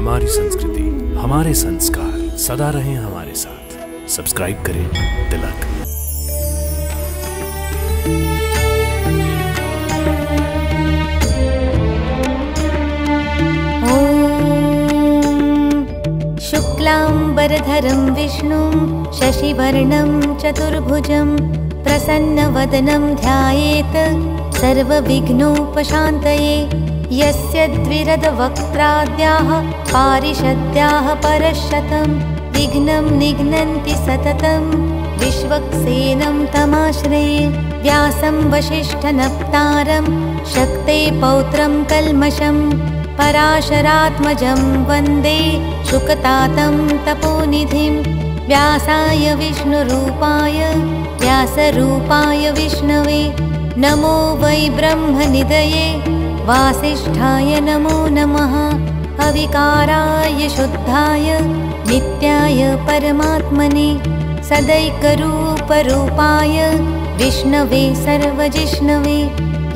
हमारी संस्कृति, हमारे संस्कार सदा रहें हमारे साथ। सब्सक्राइब करें तिलक। शुक्लांबरधरं विष्णुं शशिवर्णं चतुर्भुजं प्रसन्नवदनं ध्यायेत् सर्वविघ्नोपशान्तये। यस्य द्विरदवक्त्राद्याः पारिषद्याः परशतं विघ्नं निघ्नन्ति सततं विश्वक्सेनं तमाश्रये। व्यासं वसिष्ठनप्तारं शक्ते पौत्रं कल्मषं पराशरात्मजं वन्दे शुकतातं तपोनिधिं। व्यासाय विष्णुरूपाय व्यासरूपाय विष्णवे नमो वै ब्रह्मनिधये वासिष्ठाय नमो नमः। अविकाराय शुद्धाय नित्याय परमात्मने सदैकरूपरूपाय विष्णवे सर्वजिष्णवे।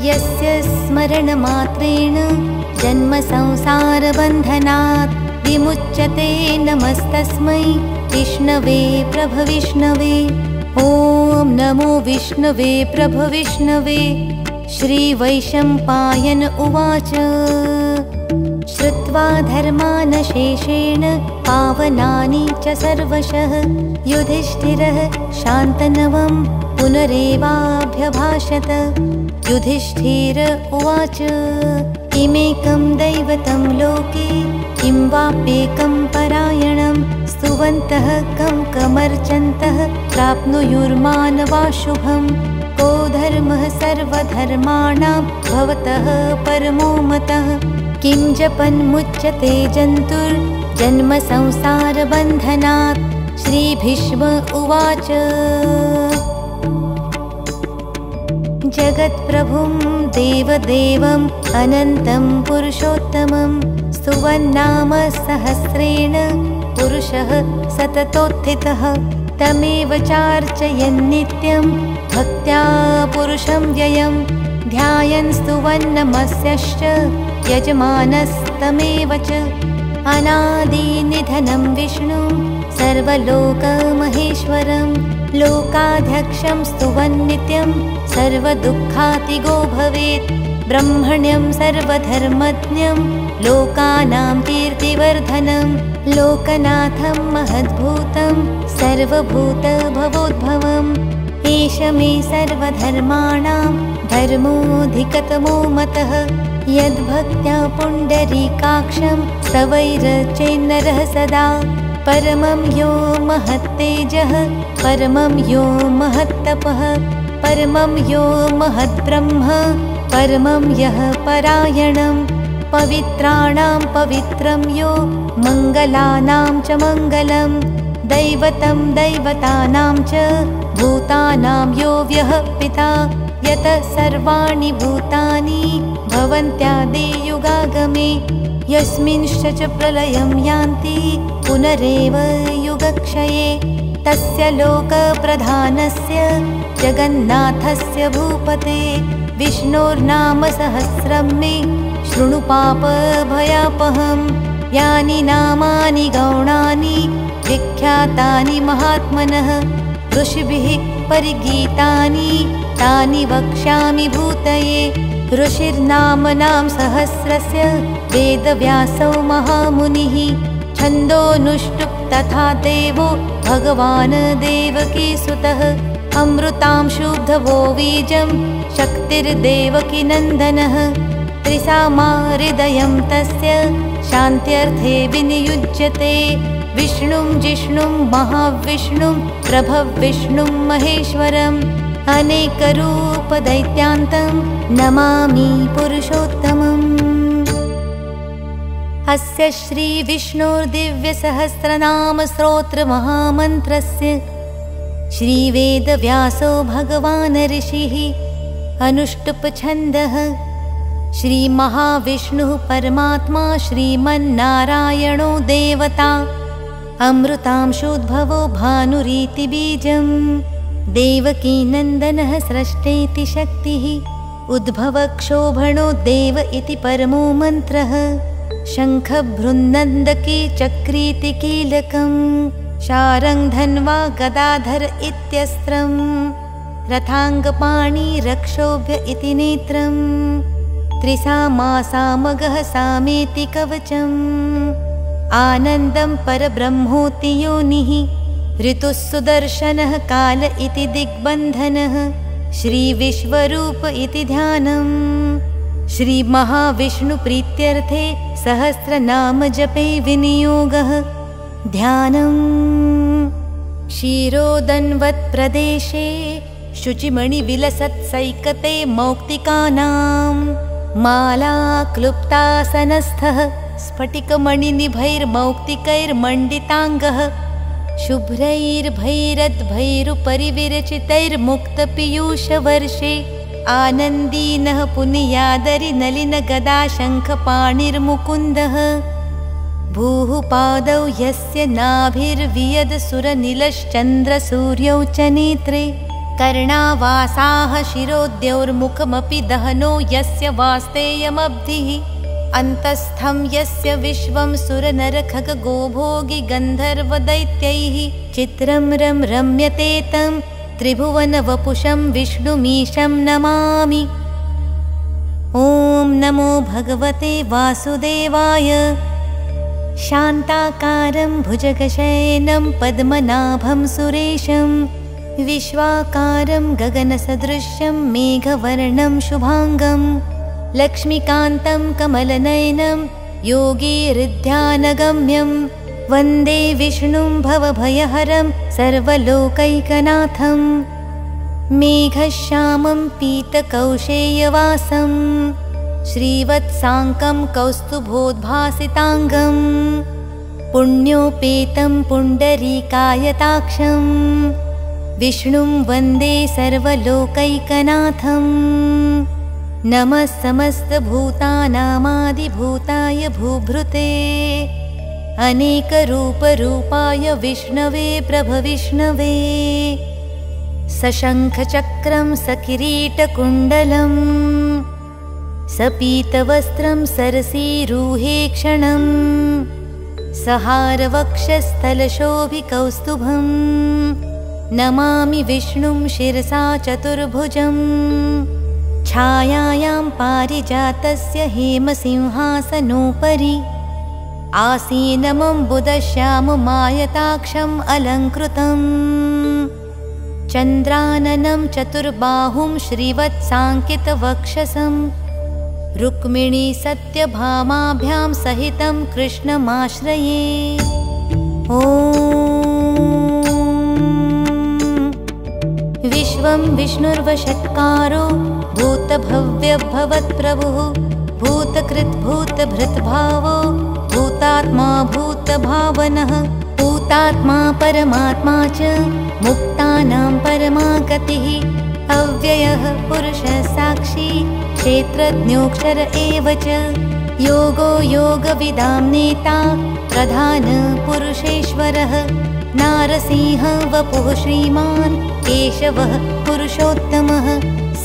यस्य स्मरणमात्रेण जन्म संसारबन्धनात् विमुच्यते नमस्तस्मै विष्णवे प्रभविष्णवे। ॐ नमो विष्णवे प्रभविष्णवे। श्रीवैशम्पायन उवाच श्रुत्वा धर्मानशेषेण पावनानि च सर्वशः युधिष्ठिरः शान्तनवं पुनरेवाभ्यभाषत। युधिष्ठिर उवाच किमेकं दैवतं लोके किं वाप्येकं परायणं स्तुवन्तः कं कमर्चन्तः प्राप्नुयुर्मानवाशुभं। को धर्मः सर्वधर्माणां भवतः परमो मतः किं जपन्मुच्यते जन्तुर्जन्म संसारबन्धनात्। श्रीभीष्म उवाच जगत्प्रभुं देवदेवम् अनन्तं पुरुषोत्तमं स्तुवन्नाम सहस्रेण पुरुषः सततोत्थितः। तमेव चार्चयन्नित्यं भक्त्या पुरुषं व्ययं ध्यायन् स्तुवन्नमस्यश्च यजमानस्तमेव च। अनादिनिधनं विष्णुं सर्वलोकमहेश्वरं लोकाध्यक्षं स्तुवन्नित्यं सर्वदुःखातिगो भवेत्। ब्रह्मण्यं सर्वधर्मज्ञं लोकानां कीर्तिवर्धनं लोकनाथं महद्भूतं सर्वभूतभवोद्भवम्। एष मे सर्वधर्माणां धर्मोऽधिकतमो मतः यद्भक्त्या पुण्डरीकाक्षं स्तवैरचेन्नरः सदा। परमं यो महत्तेजः परमं यो महत्तपः परमं यो महद्ब्रह्म परमं यः परायणं। पवित्राणां पवित्रं यो मङ्गलानां च मङ्गलं दैवतं दैवतानां च भूतानां यो व्यः पिता। यतः सर्वाणि भूतानि भवन्त्यादियुगागमे यस्मिंश्च प्रलयं यान्ति पुनरेव युगक्षये। तस्य लोकप्रधानस्य जगन्नाथस्य भूपते विष्णोर्नाम सहस्रं मे शृणु पापभयापहम्। यानि नामानि गौणानि विख्यातानि महात्मनः ऋषिभिः परिगीतानि तानि वक्ष्यामि भूतये। ऋषिर्नाम्नां सहस्रस्य वेदव्यासो महामुनिः छन्दोनुष्टुप् तथा देवो भगवान् देवकीसुतः। अमृतांशुब्धवो बीजं शक्तिर्देवकीनन्दनः त्रिसामाहृदयं तस्य शान्त्यर्थे विनियुज्यते। विष्णुं जिष्णुं महाविष्णुं प्रभविष्णुं महेश्वरम् अनेकरूपदैत्यान्तं नमामि पुरुषोत्तमम्। अस्य श्रीविष्णोर्दिव्यसहस्रनामस्तोत्रमहामन्त्रस्य श्रीवेदव्यासो भगवान् ऋषिः अनुष्टुप्छन्दः। श्रीमहाविष्णुः परमात्मा श्रीमन्नारायणो देवता अमृतांशोद्भवो भानुरीति बीजं देवकीनन्दनः स्रष्टेति शक्तिः उद्भवक्षोभणो देव इति परमो मन्त्रः। शङ्खभृन्नन्दकी चक्रीति कीलकं शारङ्गधन्वा गदाधर इत्यस्त्रं रथाङ्गपाणि रक्षोभ्य इति नेत्रम् त्रिसामासामगः सामेति कवचम् आनन्दं परब्रह्मोति योनिः ऋतुः सुदर्शनः काल इति दिग्बन्धनः श्रीविश्वरूप इति ध्यानम् श्रीमहाविष्णुप्रीत्यर्थे सहस्रनाम जपे विनियोगः ध्यानम् क्षीरोदन्वत्प्रदेशे शुचिमणिविलसत्सैकते मौक्तिकानां माला क्लुप्तासनस्थः स्फटिकमणिनिभैर्मौक्तिकैर्मण्डिताङ्गः शुभ्रैर्भैरद्भैरुपरिविरचितैर्मुक्तपीयूषवर्षे आनन्दीनः पुनीयादरिनलिनगदाशङ्खपाणिर्मुकुन्दः भूः पादौ यस्य नाभिर्वियदसुरनिलश्चन्द्रसूर्यौ च नेत्रे कर्णावासाः शिरोद्यौर्मुखमपि दहनो यस्य वास्तेयमब्धिः अन्तस्थं यस्य विश्वं सुरनरखगोभोगि गन्धर्वदैत्यैः चित्रं रम्यते तं त्रिभुवनवपुषं विष्णुमीशं नमामि। ॐ नमो भगवते वासुदेवाय। शान्ताकारं भुजगशयनं पद्मनाभं सुरेशं विश्वाकारं गगनसदृश्यं मेघवर्णं शुभाङ्गं लक्ष्मीकान्तं कमलनयनं योगीहृद्ध्यानगम्यं वन्दे विष्णुं भवभयहरं सर्वलोकैकनाथं मेघश्यामं पीतकौशेयवासं श्रीवत्साङ्कं कौस्तुभोद्भासिताङ्गं पुण्योपेतं पुण्डरीकायताक्षं विष्णुं वन्दे सर्वलोकैकनाथं नमः समस्तभूतानामादिभूताय भूभृते अनेकरूपरूपाय विष्णवे प्रभविष्णवे सशङ्खचक्रं सकिरीटकुण्डलं सपीतवस्त्रं सरसीरुहेक्षणं सहारवक्षस्थलशोभिकौस्तुभं नमामि विष्णुं शिरसा चतुर्भुजम् छायायां पारिजातस्य हेमसिंहासनोपरि आसीनमम्बुदश्याममायताक्षम् अलङ्कृतम् चन्द्राननं चतुर्बाहुं श्रीवत्साङ्कितवक्षसं रुक्मिणी सत्यभामाभ्यां सहितं कृष्णमाश्रये। ॐ विश्वं विष्णुर्वषट्कारो भूतभव्यभवत्प्रभुः भूतकृद्भूतभृद्भावो भूतात्मा भूतभावनः भूतात्मा परमात्मा च मुक्तानां परमा गतिः अव्ययः पुरुषः साक्षी क्षेत्रज्ञोऽक्षर एव च योगो योगविदां नेता प्रधान पुरुषेश्वरः नारसिंह वपुः श्रीमान् केशवः पुरुषोत्तमः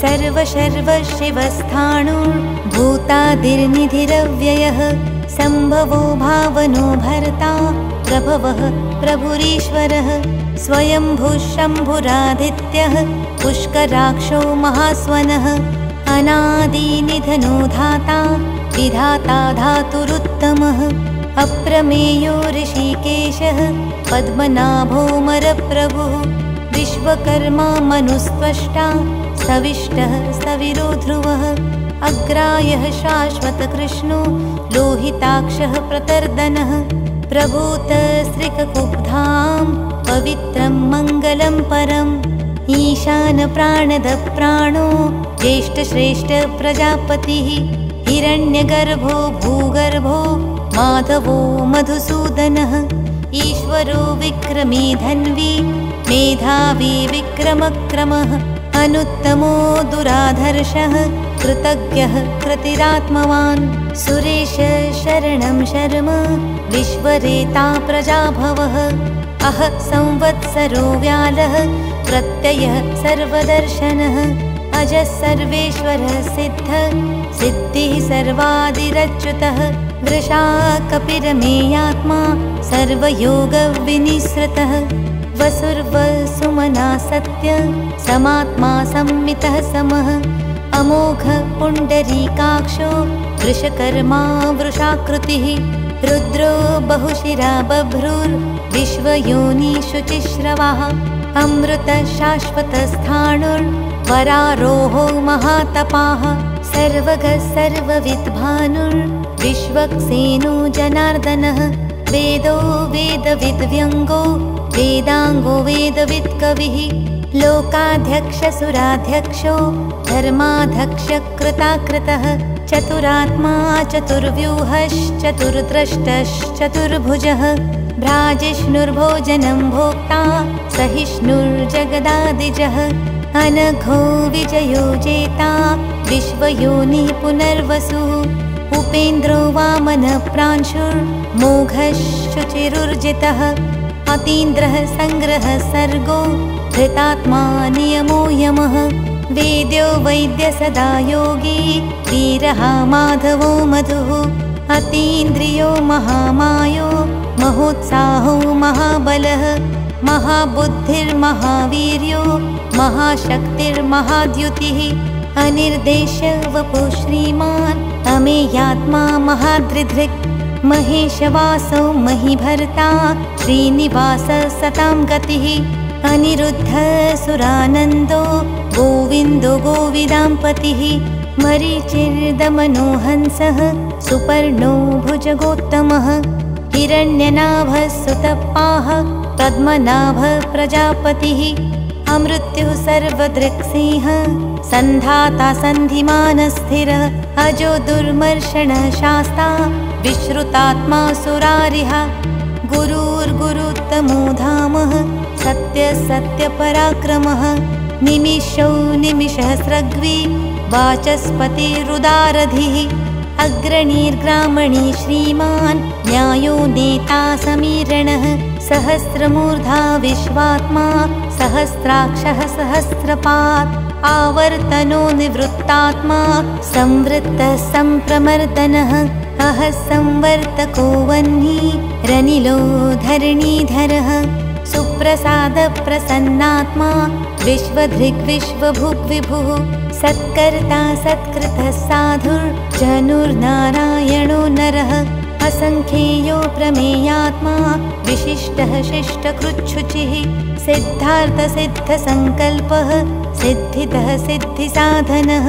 सर्वशर्वशिवस्थाणो भूतादिर्निधिरव्ययः सम्भवो भावनो भर्ता प्रभवः प्रभुरीश्वरः स्वयंभुः शम्भुरादित्यः पुष्कराक्षो महास्वनः अनादिनिधनो धाता विधाता धातुरुत्तमः अप्रमेयो ऋषिकेशः पद्मनाभोऽमरप्रभुः विश्वकर्मा मनुस्त्वष्टा सविष्टः सविरो ध्रुवः अग्रायः शाश्वतकृष्णो लोहिताक्षः प्रतर्दनः प्रभूतस्त्रिककुब्धां पवित्रं मङ्गलं परम् ईशानप्राणदप्राणो ज्येष्ठश्रेष्ठप्रजापतिः हिरण्यगर्भो भूगर्भो माधवो मधुसूदनः ईश्वरो विक्रमी धन्वी मेधावी विक्रमक्रमः अनुत्तमो दुराधर्षः कृतज्ञः कृतिरात्मवान् सुरेश शरणं शर्म विश्वरेता प्रजाभवः अह संवत्सरो व्यालः प्रत्ययः सर्वदर्शनः अजः सर्वेश्वरः सिद्धः सिद्धिः सर्वादिरच्युतः वृषा कपिरमेयात्मा सर्वयोगविनिसृतः वसुर्वसुमना सत्य समात्मा संमितः समः अमोघ पुण्डरीकाक्षो वृषकर्मा वृषाकृतिः रुद्रो बहुशिरा बभ्रुर्विश्वयोनिषुचिश्रवः अमृत शाश्वतस्थाणुर्वरारोहो महातपाः सर्वगः सर्वविद्भानुर्विश्वक्सेनो जनार्दनः वेदो वेदविद्व्यङ्गो वेदाङ्गो वेदवित्कविः लोकाध्यक्षसुराध्यक्षो धर्माध्यक्षकृताकृतः चतुरात्मा चतुर्व्यूहश्चतुर्द्रष्टश्चतुर्भुजः भ्राजिष्णुर्भोजनं भोक्ता सहिष्णुर्जगदादिजः अनघो विजयो जेता विश्वयोनि पुनर्वसुः उपेन्द्रो वामनप्रांशुर्मोघः शुचिरुर्जितः अतीन्द्रः सङ्ग्रहः सर्गो धृतात्मा नियमो यमः वेद्यो वैद्य सदा योगी वीरः माधवो मधुः अतीन्द्रियो महामायो महोत्साहो महाबलः महाबुद्धिर्महावीर्यो महाशक्तिर्महाद्युतिः अनिर्देश्य वपुः श्रीमान् अमेयात्मा महादृधृक् महेशवासो महीभर्ता श्रीनिवास सतां गतिः अनिरुद्ध सुरानन्दो गोविन्दो गोविदाम्पतिः मरीचिर्दमनो हंसः सुपर्णो भुजगोत्तमः हिरण्यनाभः सुतप्पाः पद्मनाभः प्रजापतिः अमृत्युः सर्वदृक्सिंह सन्धाता सन्धिमानस्थिरः अजो दुर्मर्षणः शास्ता विश्रुतात्मा सुरारिः गुरुर्गुरुत्तमो धामः सत्यसत्यपराक्रमः निमिषो निमिषहस्रग्वी वाचस्पतिरुदारधिः अग्रणीर्ग्रामणी श्रीमान् न्यायो नेता समीरणः सहस्रमूर्धा विश्वात्मा सहस्राक्षः सहस्रपात् आवर्तनो निवृत्तात्मा संवृत्तः सम्प्रमर्दनः अहः संवर्तको वह्नि रनिलो धरणीधरः सुप्रसादप्रसन्नात्मा विश्वधृग्विश्वभुग्विभुः सत्कर्ता सत्कृतः साधुर्जनुर्नारायणो नरः असङ्ख्येयो प्रमेयात्मा विशिष्टः शिष्टकृच्छुचिः सिद्धार्थसिद्धसङ्कल्पः सिद्धितः सिद्धिसाधनः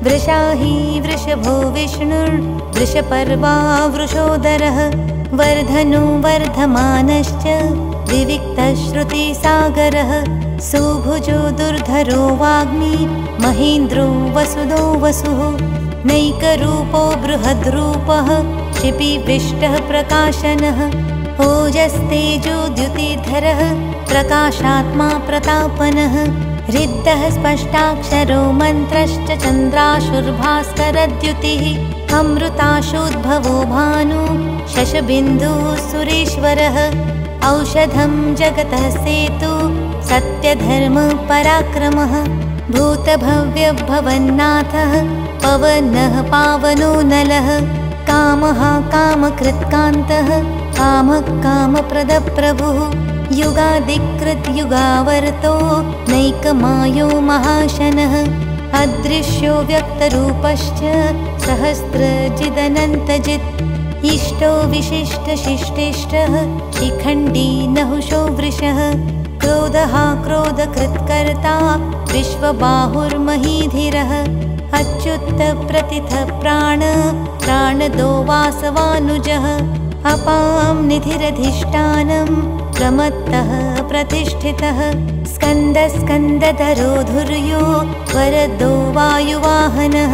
वृषाही वृषभो विष्णुर्वृषपर्वा वृषोदरः वर्धनो वर्धमानश्च विविक्तश्रुतिसागरः सुभुजो दुर्धरो वाग्मी महेन्द्रो वसुदो वसुः नैकरूपो बृहद्रूपः क्षिपिविष्टः प्रकाशनः ओजस्तेजोद्युतिधरः प्रकाशात्मा प्रतापनः रिद्धः स्पष्टाक्षरो मन्त्रश्च चन्द्राशुर्भास्करद्युतिः अमृताशुद्भवो भानु शशबिन्दुः सुरेश्वरः औषधं जगतः सेतु सत्यधर्मपराक्रमः भूतभव्यभवन्नाथः पवनः पावनो नलः कामः कामकृत्कान्तः कामः कामप्रदप्रभुः युगादिकृद्युगावर्तो नैकमायो महाशनः अदृश्यो व्यक्तरूपश्च सहस्रजिदनन्तजित् इष्टो विशिष्टशिष्टिष्टः शिखण्डी नहुषो वृषः क्रोधः क्रोधकृत्कर्ता विश्वबाहुर्महीधिरः अच्युतप्रतिथः प्राणदो वासवानुजः अपां निधिरधिष्ठानं प्रमत्तः प्रतिष्ठितः स्कन्दस्कन्दधरो धुर्यो वरदो वायुवाहनः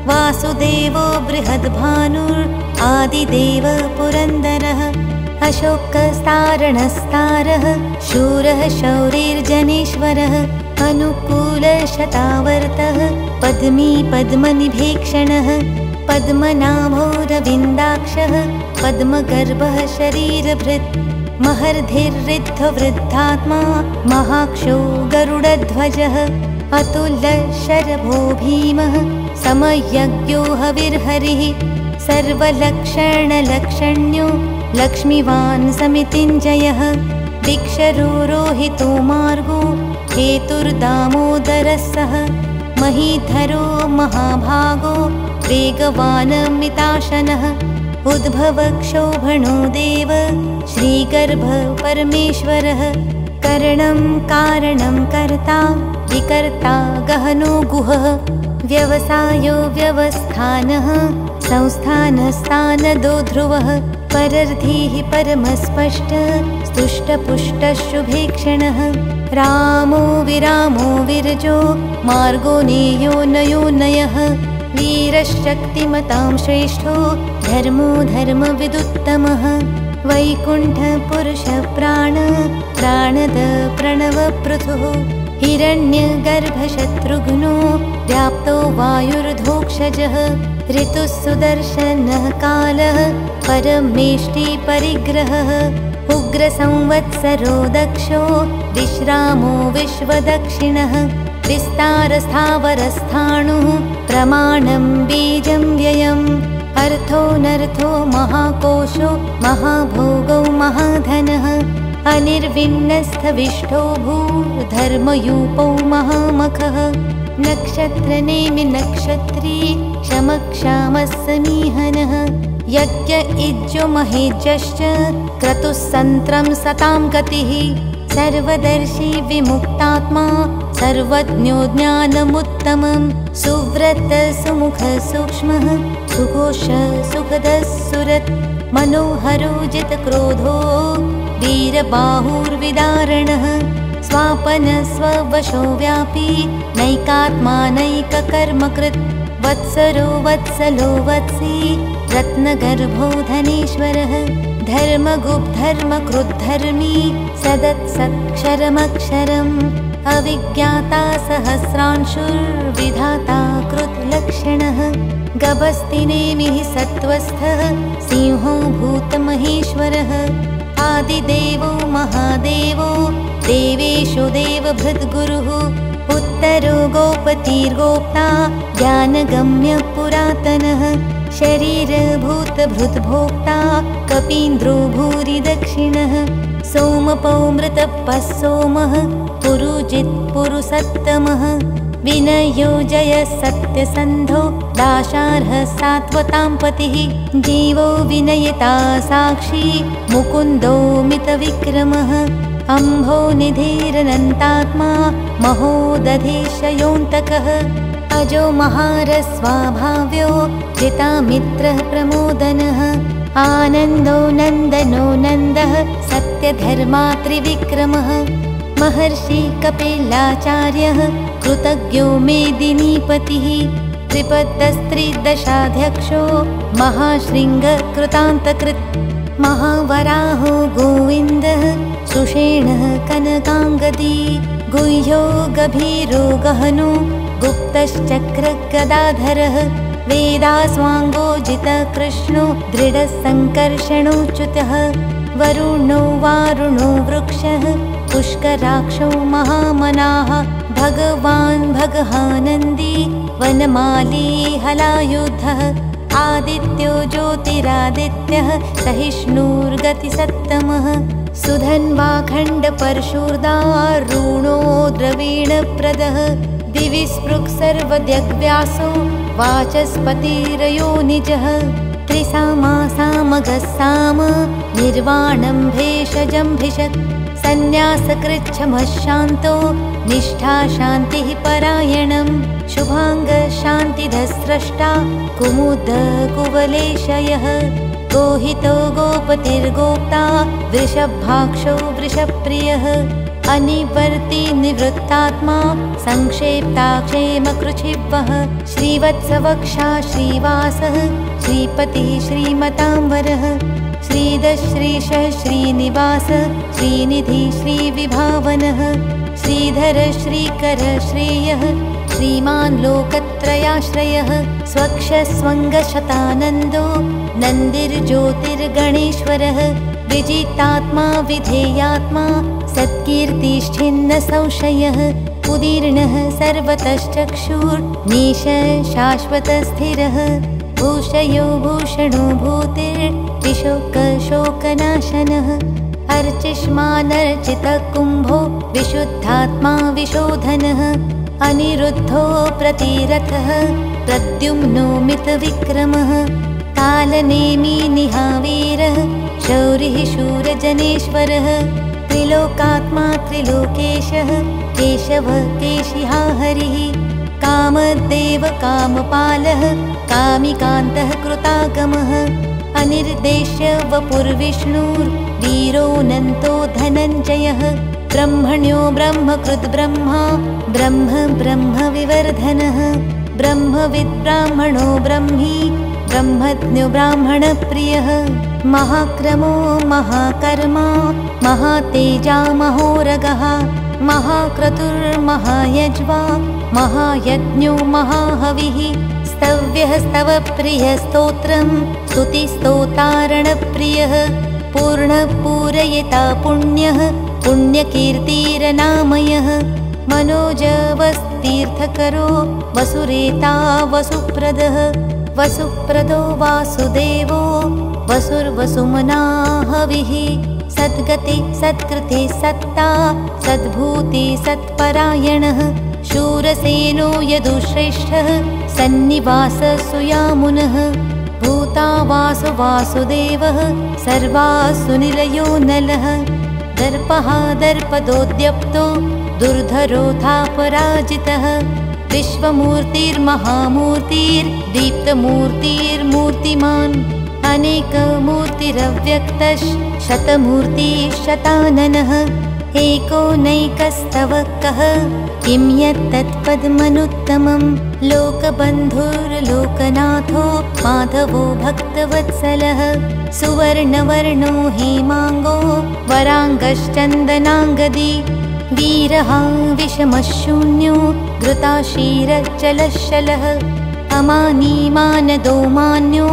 वासुदेवो बृहद्भानुर् आदिदेव पुरन्दरः अशोकस्तारणस्तारः शूरः शौरिर्जनेश्वरः अनुकूलशतावर्तः पद्मी पद्मनिभीक्षणः पद्मनाभो रविन्दाक्षः पद्मगर्भः शरीरभृत् महर्धिर्रिद्धवृद्धात्मा महाक्षो गरुडध्वजः अतुलशरभो भीमः समयज्ञो हविर्हरिः सर्वलक्षणलक्षण्यो लक्ष्मीवान् समितिञ्जयः दिक्षरूरोहितो मार्गो हेतुर्दामोदरः सः महीधरो महाभागो वेगवानमिताशनः उद्भवक्षोभणो देव श्रीगर्भ परमेश्वरः करणं कारणं कर्ता विकर्ता गहनो गुहः व्यवसायो व्यवस्थानः संस्थानस्थानदो ध्रुवः परर्धिः परमस्पष्ट स्तुष्टपुष्टशुभेक्षणः रामो विरामो विरजो मार्गो नेयो नयो नयः वीरशक्तिमतां श्रेष्ठो धर्मो धर्मविदुत्तमः वैकुण्ठपुरुषप्राण प्राणद प्रणवपृथुः हिरण्यगर्भशत्रुघ्नो व्याप्तो वायुर्धोक्षजः ऋतुः सुदर्शनः कालः परमेष्टिपरिग्रहः उग्रसंवत्सरो दक्षो विश्रामो विश्वदक्षिणः विस्तारस्थावरस्थाणुः प्रमाणं बीजं व्ययम् अर्थोऽनर्थो महाकोशो महाभोगो महाधनः अनिर्विण्णस्थविष्ठो भूर्धर्मयूपो महामखः नक्षत्रनेमि नक्षत्री क्षमक्षामस्समीहनः यज्ञ इज्जो महेज्यश्च क्रतुः सन्त्रं सतां गतिः सर्वदर्शी विमुक्तात्मा सर्वज्ञो ज्ञानमुत्तमं सुव्रत सुमुख सूक्ष्मः सुघोष सुखदः सुरत् मनोहरो जितक्रोधो वीरबाहुर्विदारणः स्वापन स्ववशो व्यापी नैकात्मानैककर्मकृत् वत्सरो वत्सलो वत्सी रत्नगर्भो धनेश्वरः धर्मगुप्धर्मकृद्धर्मी सदत्सत्क्षरमक्षरम् अविज्ञाता सहस्रांशुर्विधाता कृतलक्षणः गभस्तिनेमिः सत्त्वस्थः सिंहो भूतमहेश्वरः आदिदेवो महादेवो देवेषु देवभृद्गुरुः उत्तरो गोपतिर्गोप्ता ज्ञानगम्य पुरातनः शरीरभूतभृद्भोक्ता कपीन्द्रो भूरि दक्षिणः सोमपौमृतपः सोमः पुरुजित्पुरुसत्तमः विनयो जयः सत्यसन्धो दाशार्हः सात्वतां पतिः जीवो विनयिता साक्षी मुकुन्दो मितविक्रमः अम्भो निधिरनन्तात्मा महोदधीशयोऽन्तकः अजो महारस्वाभाव्यो जितामित्रः प्रमोदनः आनन्दो नन्दनो नन्दः सत्यधर्मात्रिविक्रमः महर्षि कपिलाचार्यः कृतज्ञो मेदिनीपतिः त्रिपदस्त्रिदशाध्यक्षो महाशृङ्गकृतान्तकृत् महावराहो गोविन्दः सुषेणः कनकाङ्गदी गुह्यो गभीरो गहनो गुप्तश्चक्रगदाधरः वेदास्वाङ्गो जितकृष्णो दृढसङ्कर्षणोच्युतः वरुणो वारुणो वृक्षः पुष्कराक्षो महामनाः भगवान् भगहानन्दी वनमाली हलायुधः आदित्यो ज्योतिरादित्यः सहिष्णुर्गतिसत्तमः सुधन्वाखण्डपरशूर्दारुणो द्रवीणप्रदः दिवि स्पृक् सर्वद्यग्व्यासो वाचस्पतिरयो निजः त्रिसामासामगः साम निर्वाणं भेषजम्भिषक् सन्न्यासकृच्छमः शान्तो निष्ठा शान्तिः परायणं शुभाङ्गशान्तिदः स्रष्टा कुमुद कुवलेशयः गोहितो गोपतिर्गोप्ता वृषभाक्षो वृषप्रियः अनिवर्ति निवृत्तात्मा संक्षेप्ता क्षेमकृच्छिवः श्रीवत्सवक्षा श्रीवासः श्रीपतिः श्रीमतांवरः श्रीदश्रीशः श्रीनिवास श्रीनिधि श्रीविभावनः श्रीधर श्रीकर श्रेयः श्रीमान् लोकत्रयाश्रयः स्वक्षस्वङ्गशतानन्दो नन्दिर्ज्योतिर्गणेश्वरः विजितात्मा विधेयात्मा सत्कीर्तिश्छिन्न संशयः उदीर्णः सर्वतश्चक्षुर्नीश शाश्वतस्थिरः भूषयो भूषणो भूतिर्विशोकशोकनाशनः अर्चिष्मानर्चितकुम्भो विशुद्धात्मा विशोधनः अनिरुद्धो प्रतिरथः प्रद्युम्नो मितविक्रमः कालनेमी निहावीरः शौरिः शूरजनेश्वरः त्रिलोकात्मा त्रिलोकेशः केशवः केशिहा हरिः कामदेव कामपालः कामिकान्तः कृतागमः अनिर्देश्य वपुर्विष्णुर्वीरोऽनन्तो धनञ्जयः ब्रह्मण्यो ब्रह्मकृद्ब्रह्मा ब्रह्म ब्रह्म विवर्धनः ब्रह्मविद् ब्राह्मणो ब्रह्मी ब्रह्मज्ञो ब्राह्मणप्रियः महाक्रमो महाकर्मा महातेजा महोरगः महाक्रतुर्महायज्वा महायज्ञो महाहविः स्तव्यः स्तवप्रियः स्तोत्रं स्तुतिस्तोतारणप्रियः पूर्णः पूरयिता पुण्यः पुण्यकीर्तिरनामयः मनोजवस्तीर्थकरो वसुरेता वसुप्रदः वसुप्रदो वासुदेवो वसुर्वसुमना हविः सद्गति सत्कृते सत्ता सद्भूति सत्परायणः शूरसेनो यदुश्रेष्ठः सन्निवाससुयामुनः भूता वासु वासुदेवः सर्वासु निलयो नलः दर्पः दर्पदोद्यप्तो दुर्धरोऽथापराजितः विश्वमूर्तिर्महामूर्तिर्दीप्तमूर्तिर्मूर्तिमान् अनेकमूर्तिरव्यक्तः शतमूर्तिशताननः एकोनैकस्तव कः किं यत्तत्पद्मनुत्तमं लोकबन्धुर्लोकनाथो माधवो भक्तवत्सलः सुवर्णवर्णो हेमाङ्गो वराङ्गश्चन्दनाङ्गदी वीरः विषमशून्यो घृताशीरचलशलः अमानीमानदो मान्यो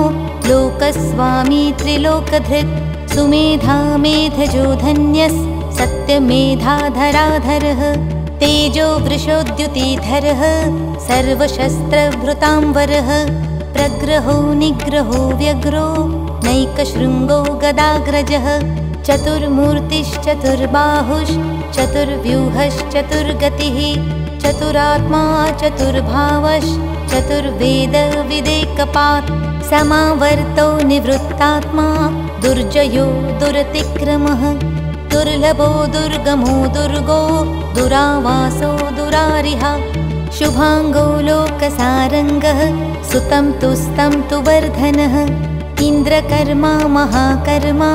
लोकस्वामी त्रिलोकधृत् सुमेधा मेधजो धन्यः सत्यमेधाधराधरः तेजो वृषोद्युतिधरः सर्वशस्त्रभृतांवरः प्रग्रहो निग्रहो व्यग्रो नैकशृङ्गो गदाग्रजः चतुर्मूर्तिश्चतुर्बाहुश्चतुर्व्यूहश्चतुर्गतिः चतुरात्मा चतुर्वेदविदेकपात् समावर्तो निवृत्तात्मा दुर्जयो दुरतिक्रमः दुर्लभो दुर्गमो दुर्गो दुरावासो दुरारिहा शुभाङ्गो लोकसारङ्गः सुतं तुस्तं तु वर्धनः इन्द्रकर्मा महाकर्मा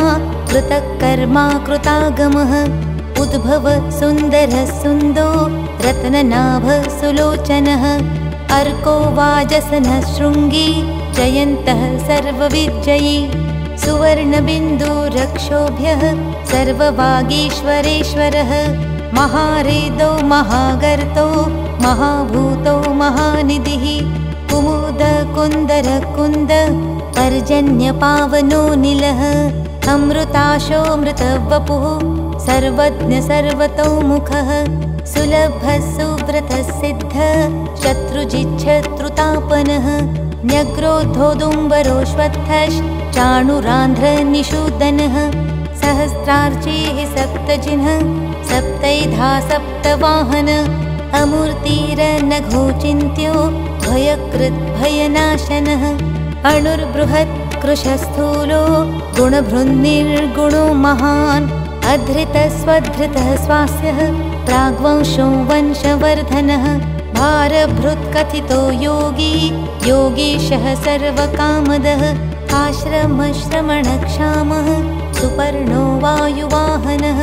कृतकर्मा कृतागमः उद्भव सुन्दरः सुन्दो रत्ननाभ सुलोचनः अर्को वाजसनः शृङ्गी जयन्तः सर्वविजयी सुवर्णबिन्दुरक्षोभ्यः सर्ववागीश्वरेश्वरः महारेदो महागर्तो महाभूतो महानिधिः कुमुदकुन्दरकुन्द पर्जन्यपावनो निलः अमृताशोऽमृतवपुः सर्वज्ञ सर्वतोमुखः सुलभः सुव्रतः सिद्धः शत्रुजिच्छत्रुतापनः न्यग्रोद्धोदुम्बरोऽश्वत्थश्चाणुरान्ध्रनिषूदनः सहस्रार्चिः सप्तजिह्नः सप्तैधा सप्तवाहन अमूर्तिरनघोचिन्त्यो भयकृद्भयनाशनः अणुर्बृहत् कृशस्थूलो गुणभृन्निर्गुणो महान् अधृतस्वधृतः स्वास्यः प्राग्वंशो वंशवर्धनः भारभृत्कथितो योगी योगीशः सर्वकामदः आश्रमश्रमणक्षामः सुपर्णो वायुवाहनः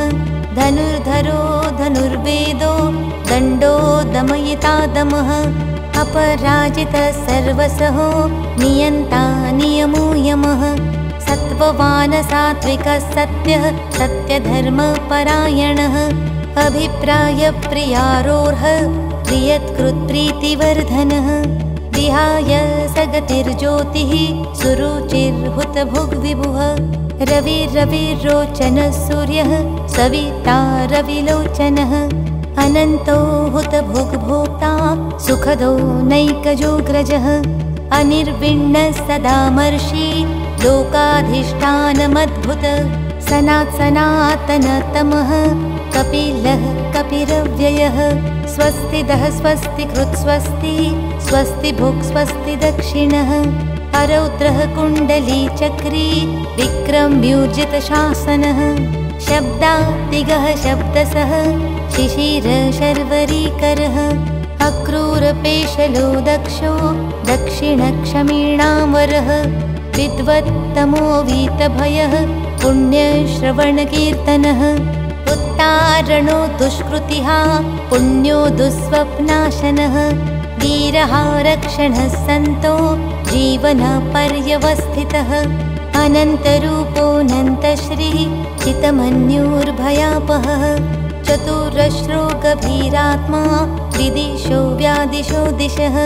धनुर्धरो धनुर्वेदो दण्डो दमयिता दमः अपराजितः सर्वसहो नियन्ता नियमो यमः सत्त्ववान् सात्विकः सत्यः सत्यधर्मपरायणः अभिप्रायप्रियारोहः प्रियत्कृत्प्रीतिवर्धनः विहाय सगतिर्ज्योतिः सुरुचिर्हुतभुग्विभुः रविरविरोचनः सूर्यः सविता रविलोचनः अनन्तो हुतभुग्भोक्ता सुखदो नैकजोग्रजः अनिर्विण्णः सदामर्षि लोकाधिष्ठानमद्भुत सनातनतमः कपिलः कपिरव्ययः स्वस्तिदः स्वस्तिकृत् स्वस्ति स्वस्ति भुक् स्वस्ति दक्षिणः अरौद्रः कुण्डली चक्री विक्रम्यूर्जितशासनः शब्दातिगः शब्दसः शिशिर शर्वरीकरः अक्रूरपेशलो दक्षो दक्षिणक्षमीणावरः विद्वत्तमो वीतभयः पुण्यश्रवणकीर्तनः उत्तारणो दुष्कृतिः पुण्यो दुःस्वप्नाशनः वीरः रक्षणः सन्तो जीवनपर्यवस्थितः अनन्तरूपोऽनन्तश्री चितमन्युर्भयापहः चतुरश्रो गभीरात्मा विदिशो व्यादिशो दिशः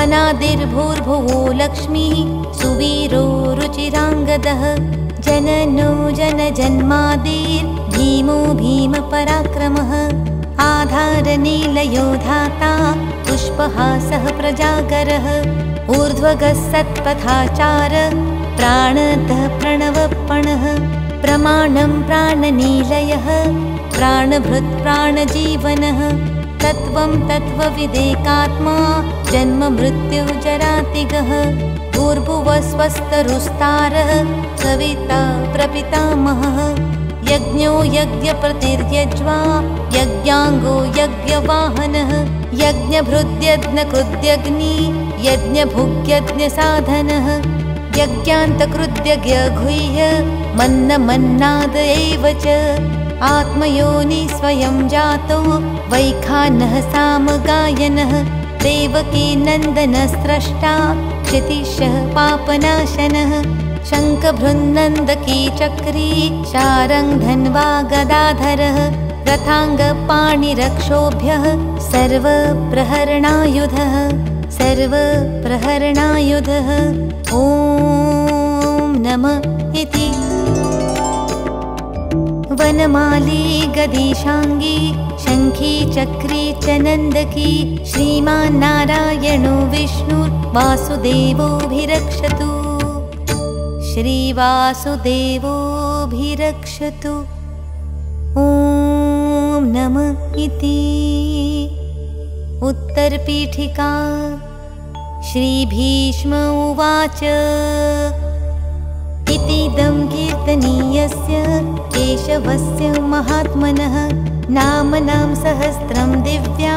अनादिर्भूर्भुवो लक्ष्मीः सुवीरो रुचिराङ्गदः जननो जनजन्मादिर्भीमो भीमपराक्रमः आधारनीलयो धाता पुष्पहासः प्रजागरः ऊर्ध्वगः सत्पथाचार प्राणदः प्रणवपणः प्रमाणं प्राणनीलयः प्राणभृत् प्राणजीवनः तत्त्वं तत्त्वविदेकात्मा जन्म मृत्युजरातिगः भूर्भुवस्वस्तरुस्तारः सविता प्रपितामहः यज्ञो यज्ञप्रतिर्यज्वा यज्ञाङ्गो यज्ञवाहनः यज्ञभृद्यज्ञकृद्यग्नि यज्ञभुग्यज्ञसाधनः यज्ञान्तकृद्यज्ञगुह्य मन्नमन्नाद एव च आत्मयोनि स्वयं जातो वैखानः सामगायनः देवकी नन्दनस्रष्टा क्षितिशः पापनाशनः शङ्खभृन्नन्दकी चक्री शारङ्गधन्वा गदाधरः रथाङ्गपाणिरक्षोभ्यः सर्वप्रहरणायुधः सर्वप्रहरणायुधः ॐ नमः इति वनमाली गदीशाङ्गी शङ्खी चक्री च नन्दकी श्रीमान्नारायणो विष्णुर्वासुदेवोऽभिरक्षतु श्रीवासुदेवोऽभिरक्षतु ॐ नमः इति उत्तरपीठिका श्रीभीष्म उवाच इतीदं कीर्तनीयस्य केशवस्य महात्मनः नाम्नां सहस्रं दिव्या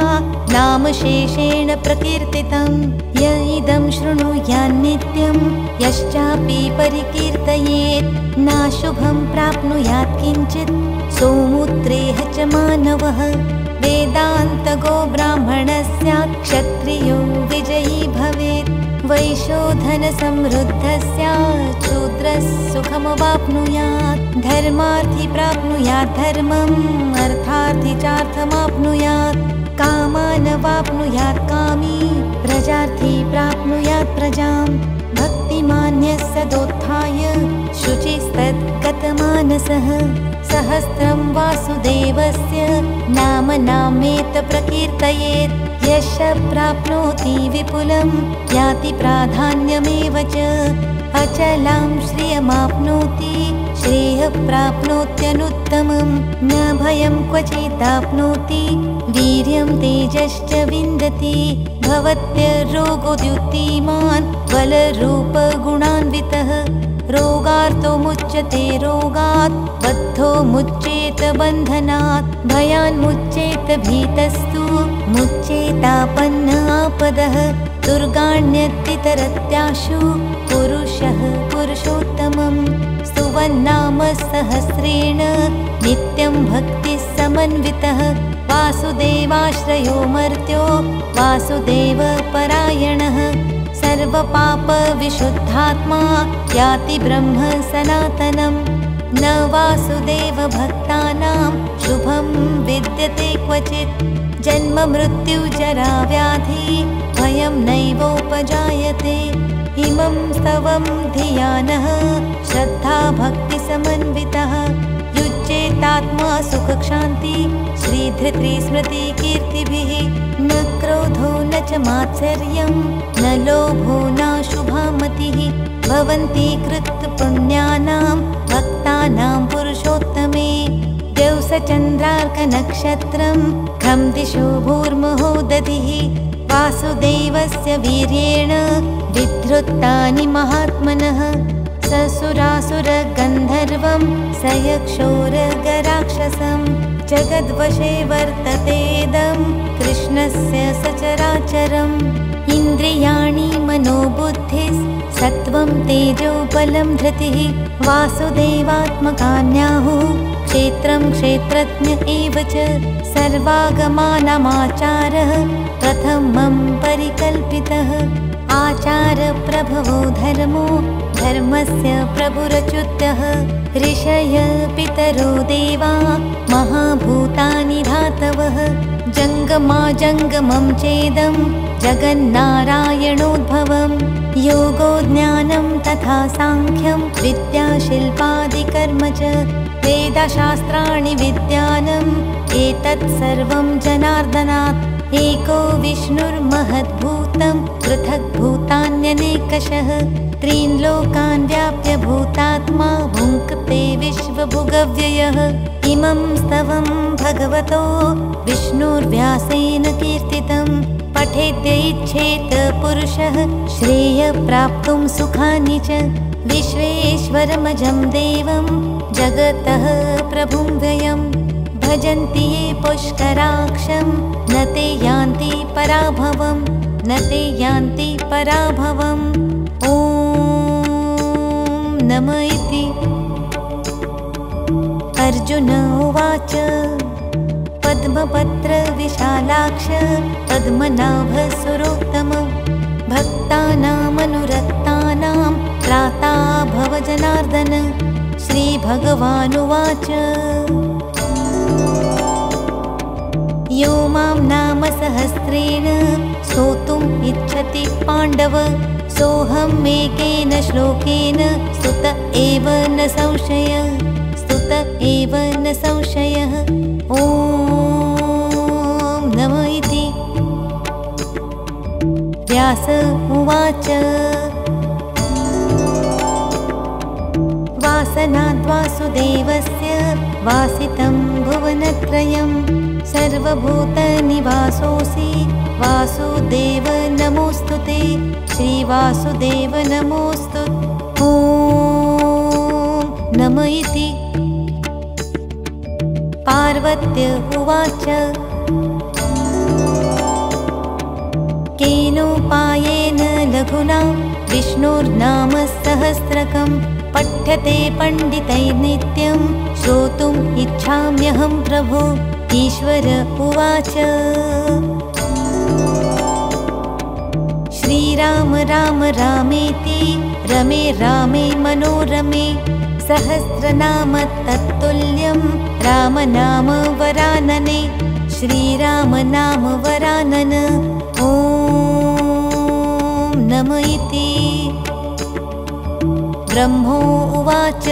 नामशेषेण प्रकीर्तितं य इदं शृणुयान्नित्यं यश्चापि परिकीर्तयेत् नाशुभं प्राप्नुयात् किञ्चित् सोमुत्रेह च मानवः वेदान्तगो ब्राह्मणस्यात् क्षत्रियो विजयी भवेत् वैशोधनसमृद्धस्यात् शूद्रः सुखमवाप्नुयात् धर्मार्थी प्राप्नुयात् धर्मम् अर्थार्थी चार्थमाप्नुयात् कामानवाप्नुयात् कामी प्रजार्थी प्राप्नुयात् प्रजाम् भक्तिमान्यः सदोत्थाय शुचिस्तद्गतमानसः सहस्रं वासुदेवस्य नाम्नामेत प्रकीर्तयेत् यश प्राप्नोति विपुलं याति प्राधान्यमेव च अचलां श्रियमाप्नोति श्रेयः प्राप्नोत्यनुत्तमं न भयं क्वचिदाप्नोति वीर्यं तेजश्च विन्दति भवत्यरोगोद्युक्तिमान् बलरूपगुणान्वितः रोगार्तो मुच्यते रोगात् बद्धो मुच्येत बन्धनात् भयान् मुच्येत भीतस्तु मुच्येतापन्न आपदः दुर्गाण्यतितरत्याशु पुरुषः पुरुषोत्तमं स्तुवन्नाम सहस्रेण नित्यं भक्तिः समन्वितः वासुदेवाश्रयो मर्त्यो वासुदेवपरायणः सर्वपापविशुद्धात्मा याति ब्रह्म सनातनं न वासुदेवभक्तानां शुभं विद्यते क्वचित् जन्म मृत्युजरा व्याधि भयं नैवोपजायते इमं स्तवं धिया नः श्रद्धा भक्तिसमन्वितः युज्येता स्थिरात्मा सुखक्षान्ति श्रीधृतिस्मृतिकीर्तिभिः न क्रोधो न च मात्सर्यं न लोभो नाशुभा मतिः भवन्ति कृतपुण्यानां भक्तानां पुरुषोत्तमे द्यौसचन्द्रार्कनक्षत्रं खं दिशो भूर्मुहो दधिः वासुदेवस्य वीर्येण विधृतानि महात्मनः ससुरासुरगन्धर्वं स यक्षोरगराक्षसं जगद्वशे वर्ततेदं कृष्णस्य सचराचरम् इन्द्रियाणि मनोबुद्धिस्सत्त्वं तेजो बलं धृतिः वासुदेवात्मकान्याहुः क्षेत्रं क्षेत्रज्ञ एव च सर्वागमानामाचारः प्रथमं परिकल्पितः आचारप्रभवो धर्मो धर्मस्य प्रभुरच्युतः ऋषय पितरो देवा महाभूतानि धातवः जङ्गमाजङ्गमं चेदं जगन्नारायणोद्भवं योगो ज्ञानं तथा साङ्ख्यं विद्याशिल्पादिकर्म च वेदशास्त्राणि विद्यानम् एतत् सर्वं जनार्दनात् एको विष्णुर्महद्भूतं पृथग्भूतान्यनेकशः त्रीन् लोकान् व्याप्य भूतात्मा भुङ्क्ते विश्वभुगव्ययः इमं स्तवं भगवतो विष्णुर्व्यासेन कीर्तितं पठेद्य इच्छेत पुरुषः श्रेयप्राप्तुं सुखानि च विश्वेश्वरमजं देवं जगतः प्रभुं व्ययं भजन्ति ये पुष्कराक्षं न ते यान्ति पराभवं न ते यान्ति पराभवम् ॐ नम इति अर्जुन उवाच पद्मपत्र विशालाक्ष पद्मनाभसुरोत्तम भक्तानामनुरक्तानां त्राता भव जनार्दन श्रीभगवानुवाच यो मां नाम सहस्रेण स्तोतुम् इच्छति पाण्डव सोऽहम् एकेन श्लोकेन स्तुत एव न संशयः स्तुत एव न संशयः ॐ नम इति व्यास उवाच वासनाद्वासुदेवस्य वासितं भुवनत्रयं सर्वभूतनिवासोऽसि वासुदेव नमोऽस्तु ते श्रीवासुदेव नमोऽस्तु ॐ नम इति पार्वत्य उवाच केनोपायेन लघुना विष्णोर्नाम सहस्रकं पठ्यते पण्डितैर्नित्यं श्रोतुम् इच्छाम्यहं प्रभो ईश्वर उवाच श्रीराम राम रामेति रमे रामे मनोरमे सहस्रनाम तत्तुल्यं रामनाम वरानने श्रीराम नाम वरानन ॐ नम इति ब्रह्मो उवाच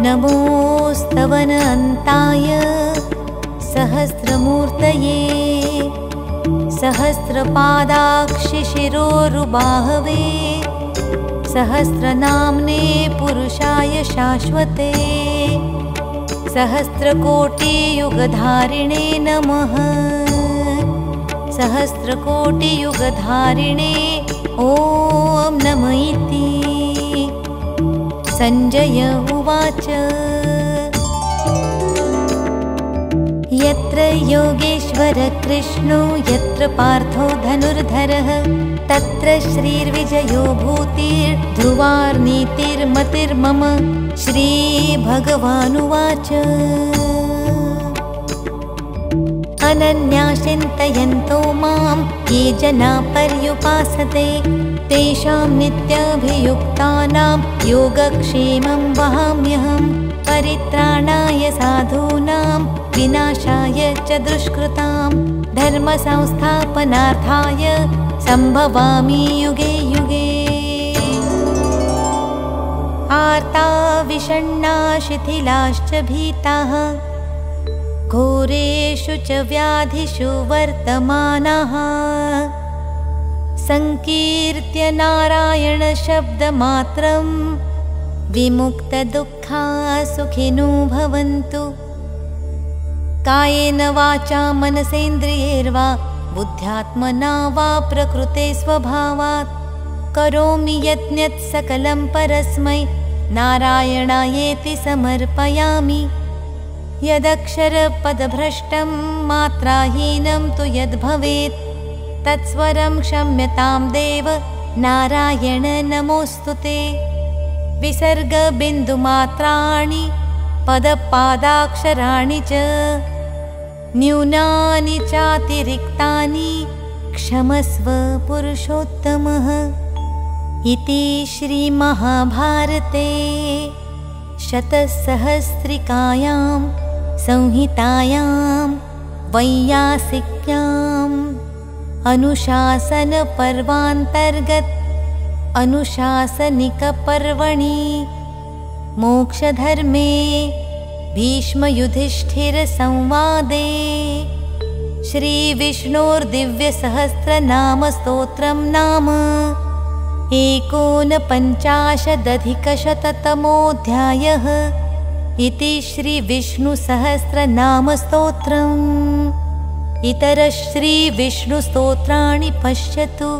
नमोस्तवन अन्ताय सहस्रमूर्तये सहस्रपादाक्षिशिरोरुबाहवे सहस्रनाम्ने पुरुषाय शाश्वते सहस्रकोटियुगधारिणे नमः सहस्रकोटियुगधारिणे ॐ नम इति संजय उवाच यत्र योगेश्वर कृष्णो यत्र पार्थो धनुर्धरः तत्र श्रीर्विजयो भूतिर्ध्रुवार्नीतिर्मतिर्मम श्रीभगवानुवाच अनन्या चिन्तयन्तो मां ये जना पर्युपासते तेषां नित्याभियुक्तानां योगक्षेमं वहाम्यहं परित्राणाय साधूनां विनाशाय च दुष्कृतां धर्मसंस्थापनार्थाय सम्भवामि युगे युगे आर्ता विषण्णा शिथिलाश्च भीताः घोरेषु च व्याधिषु वर्तमानाः संकीर्त्य नारायणशब्दमात्रं विमुक्तदुःखा सुखिनो भवन्तु। कायेन वाचा मनसेन्द्रियैर्वा बुद्ध्यात्मना वा प्रकृते स्वभावात् करोमि यत्न्यत् सकलं परस्मै नारायणायेति समर्पयामि। यदक्षरपदभ्रष्टं मात्राहीनं तु यद्भवेत् तत्स्वरं क्षम्यतां देव नारायण नमोऽस्तु ते। विसर्गबिन्दुमात्राणि पदपादाक्षराणि च न्यूनानि चातिरिक्तानि क्षमस्व पुरुषोत्तमः। इति श्रीमहाभारते शतसहस्रिकायां संहितायां वैयासिक्याम् अनुशासनपर्वान्तर्गत अनुशासनिकपर्वणि मोक्षधर्मे भीष्मयुधिष्ठिरसंवादे श्रीविष्णोर्दिव्यसहस्रनामस्तोत्रं नाम 49,शततमोऽध्यायः। इति श्रीविष्णुसहस्रनामस्तोत्रम्। इतरश्रीविष्णुस्तोत्राणि पश्यतु।